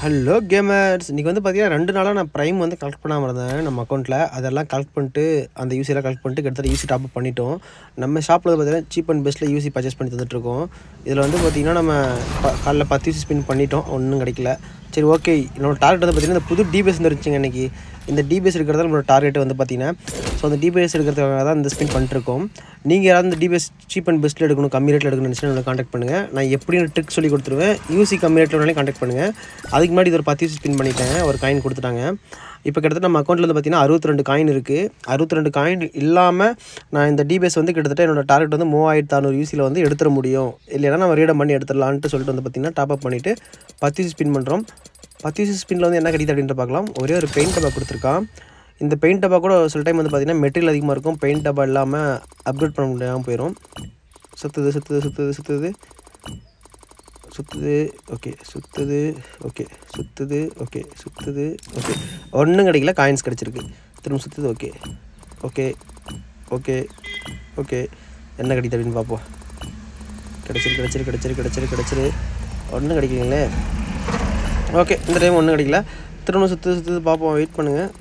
Hello gamers! இன்றைக்கி வந்து பார்த்தீங்கன்னா 2 நாளாக நான் ப்ரைம் வந்து கலெக்ட் பண்ணாமல் இருந்தேன் நம்ம அக்கௌண்ட்டில். அதெல்லாம் கலெக்ட் பண்ணிட்டு அந்த யூசிலாம் கலெக்ட் பண்ணிட்டு கிட்டத்தட்ட யூசி டாப்அப் பண்ணிட்டோம். நம்ம ஷாப்பில் பார்த்தீங்கன்னா சீப் அண்ட் பெஸ்ட்டில் யூசி பர்ச்சேஸ் பண்ணி தந்துட்டுருக்கோம். இதில் வந்து பார்த்திங்கன்னா நம்ம காலைல 10 யூசி ஸ்பின் பண்ணிட்டோம், ஒன்றும் கிடைக்கல. சரி, ஓகே. என்னோட டார்கெட் வந்து பார்த்திங்கன்னா இந்த புது டிபிஎஸ் வந்துருச்சுங்க இன்றைக்கி. இந்த டிபிஎஸ் எடுக்கிறதா நம்மளோட டார்கெட் வந்து பார்த்திங்கன்னா, ஸோ அந்த டிபிஎஸ் எடுக்கிறதுக்காக தான் இந்த ஸ்பின் பண்ணிட்டுருக்கோம். நீங்கள் யாராவது இந்த டிபிஎஸ் சீப் அண்ட் பெஸ்ட்டில் எடுக்கணும், கம்மி ரேட்டில் எடுக்கணும்னு நினச்சினா என்னை கான்டாக்ட் பண்ணுங்கள். நான் எப்படின்னு ட்ரிக் சொல்லி கொடுத்துருவேன். யூசி கம்மி ரேட்டில் வேணாலும் கான்டாக்ட் பண்ணுங்கள். அதுக்கு முன்னாடி இது ஒரு 10 யூசி ஸ்பின் பண்ணிட்டேன், ஒரு காயின் கொடுத்துட்டாங்க. இப்போ கிட்டத்தட்ட நம்ம அக்கௌண்ட்டில் வந்து பார்த்திங்கன்னா 62 காயின் இருக்குது. 62 காயின் இல்லாமல் நான் இந்த டிபிஎஸ் வந்து கிட்டத்தட்ட என்னோட டார்கெட் வந்து 3600 யூசியில் வந்து எடுத்துட முடியும். இல்லைனா நம்ம ரீடம் பண்ணி எடுத்துடலான்ட்டு சொல்லிட்டு வந்து பார்த்திங்கன்னா டாப்அப் பண்ணிவிட்டு 10 யூசி ஸ்பின் பண்ணுறோம். 10 யூசி ஸ்பின்னில் வந்து என்ன கிடைக்குது அப்படின்ட்டு பார்க்கலாம். ஒரே ஒரு பெயிண்ட் டப்பா கொடுத்துருக்கான். இந்த பெயிண்ட் டப்பா கூட சில டைம் வந்து பார்த்திங்கன்னா மெட்டீரியல் அதிகமாக இருக்கும், பெயிண்ட் டப்பா இல்லாமல் அப்கிரேட் பண்ண முடியாமல் போயிடும். சுற்றுது சுற்றுது சுற்றுது சுற்றுது சுற்றுது ஓகே சுற்றுது ஓகே சுற்றுது ஓகே சுற்றுது ஓகே. ஒன்றும் கிடைக்கல, காயின்ஸ் கிடச்சிருக்கு. திரும்ப சுற்றுது. Okay okay okay okay. என்ன கிடைக்குது அப்படின்னு பார்ப்போம். கிடச்சிரு ஒன்றும் கிடைக்கலங்களே. ஓகே, இந்த டைம் ஒன்றும் கிடைக்கல. திரும்ப சுற்றுது பார்ப்போம், வெயிட் பண்ணுங்கள்.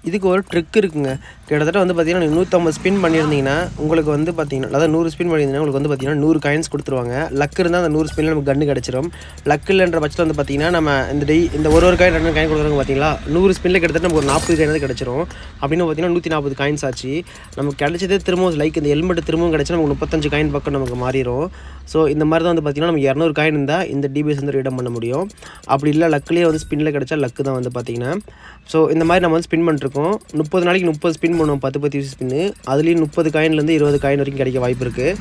இதுக்கு ஒரு ட்ரிக் இருக்குங்க. கிட்டத்தட்ட வந்து பார்த்திங்கன்னா 150 ஸ்பின் பண்ணியிருந்தீங்கன்னா உங்களுக்கு வந்து பார்த்திங்கன்னா, அதாவது 100 ஸ்பின் பண்ணியிருந்தீங்கன்னா உங்களுக்கு வந்து பார்த்திங்கன்னா 100 காயின்ஸ் கொடுத்துருவாங்க. லக் இருந்தால் அந்த 100 ஸ்பின்னில் நமக்கு கன்று கிடச்சிரும். லக் இல்லைன்ற பட்சத்தில் வந்து பார்த்திங்கன்னா நம்ம இந்த ஒரு காயின் 2 காயின் கொடுக்குறாங்க பார்த்தீங்களா, 100 ஸ்பின்னில் கிட்டத்தட்ட நமக்கு ஒரு 40 காயின் கிடச்சிரும். அப்படின்னு பார்த்திங்கன்னா 140 காயின்ஸ் ஆச்சு. நமக்கு கிடைச்சதே திரும்பவும் லைக் இந்த ஹெல்மெட் திரும்பவும் கிடச்சி நமக்கு 35 காயின் பக்கம் நமக்கு மாறிடும். ஸோ இந்த மாதிரி தான் வந்து பார்த்திங்கன்னா நம்ம 200 காயின் இருந்தால் இந்த டிபிஎஸ் வந்து ரீடம் பண்ண முடியும். அப்படி இல்லை லக்லேயே வந்து ஸ்பின்னில் கிடச்சா லக்கு தான் வந்து பார்த்திங்கன்னா. ஸோ இந்த மாதிரி நம்ம வந்து ஸ்பின் பண்ணிருக்கோம். 30 நாளைக்கு 30 ஸ்பின் பண்ணுவோம், 10 யூசி ஸ்பின்னு. அதுலேயும் 30 காயின்லேருந்து 20 காயின் வரைக்கும் கிடைக்க வாய்ப்பு இருக்குது.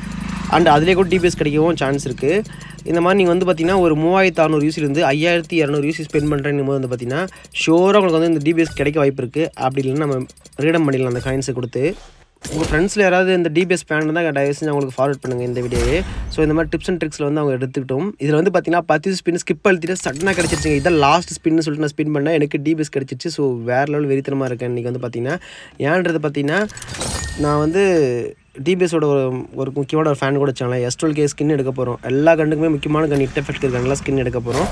அண்ட் அதிலே கூட டிபிஎஸ் கிடைக்கவும் சான்ஸ் இருக்குது. இந்த மாதிரி நீங்கள் வந்து பார்த்திங்கன்னா ஒரு 3600 யூசிலேருந்து 5200 யூசி ஸ்பெண்ட் பண்ணுறேன்னு போது வந்து பார்த்திங்கன்னா ஷோராக உங்களுக்கு வந்து இந்த டிபிஎஸ் கிடைக்க வாய்ப்பு இருக்குது. அப்படி இல்லைன்னா நம்ம ரீடம் பண்ணிடலாம் அந்த காயின்ஸை கொடுத்து. உங்கள் ஃப்ரெண்ட்ஸில் யாராவது இந்த டிபிஎஸ் ஃபேன் இருந்தால் தயவு செஞ்சு அவங்களுக்கு ஃபார்வர்ட் பண்ணுங்கள் இந்த வீடியோவே. ஸோ இந்த மாதிரி டிப்ஸ் அண்ட் ட்ரிக்ஸில் வந்து அவங்க எடுத்துக்கிட்டோம். இதில் வந்து பார்த்திங்கன்னா 10 ஸ்பின் ஸ்கிப் அழுத்திட்டு சடனாக கிடச்சிருச்சுங்க. இதான் லாஸ்ட் ஸ்பின்னு சொல்லிட்டு நான் ஸ்பின் பண்ணேன், எனக்கு டிபிஎஸ் கிடச்சிச்சு. ஸோ வேறு லெவல் வெறித்தனமாக இருக்கேன் இன்றைக்கி வந்து பார்த்திங்கன்னா. ஏன்றது பார்த்திங்கன்னா நான் வந்து டிபிஎஸோட ஒரு முக்கியமான ஒரு ஃபேன் கூட வச்சாங்களே, S12K ஸ்கின் எடுக்க போகிறோம். எல்லா கண்டுக்குமே முக்கியமான கன் இட் எஃபெக்ட் இருக்காங்களா ஸ்கின் எடுக்க போகிறோம்.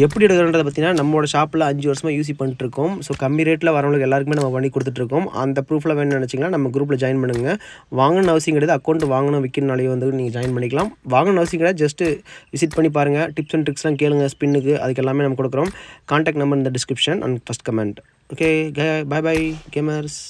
எப்படி எடுக்கிறன்றதை பார்த்தீங்கன்னா நம்மளோட ஷாப்பில் 5 வருஷமாக யூஸ் பண்ணிட்டுருக்கோம். ஸோ கம்மி ரேட்டில் வரவங்களுக்கு எல்லாருக்குமே நம்ம பண்ணி கொடுத்துட்ருக்கோம். அந்த ப்ரூஃபில் வேணும்னு நினச்சிங்கன்னா நம்ம குரூப்பில் ஜாயின் பண்ணுங்கள். வாங்கணும்னு அவசியம் கிடையாது, அக்கௌண்ட் வாங்கணும் விற்கணும்னாலே வந்து நீங்கள் ஜாயின் பண்ணிக்கலாம். வாங்கணும்னு அவசியம் கிடையாது, ஜஸ்ட்டு விசிட் பண்ணி பாருங்கள். டிப்ஸ் அண்ட் ட்ரிக்ஸ்லாம் கேளுங்க ஸ்பின்னுக்கு, அதுக்கு எல்லாமே நம்ம கொடுக்குறோம். கான்டாக்ட் நம்பர் இந்த description and first comment. Okay, bye bye gamers.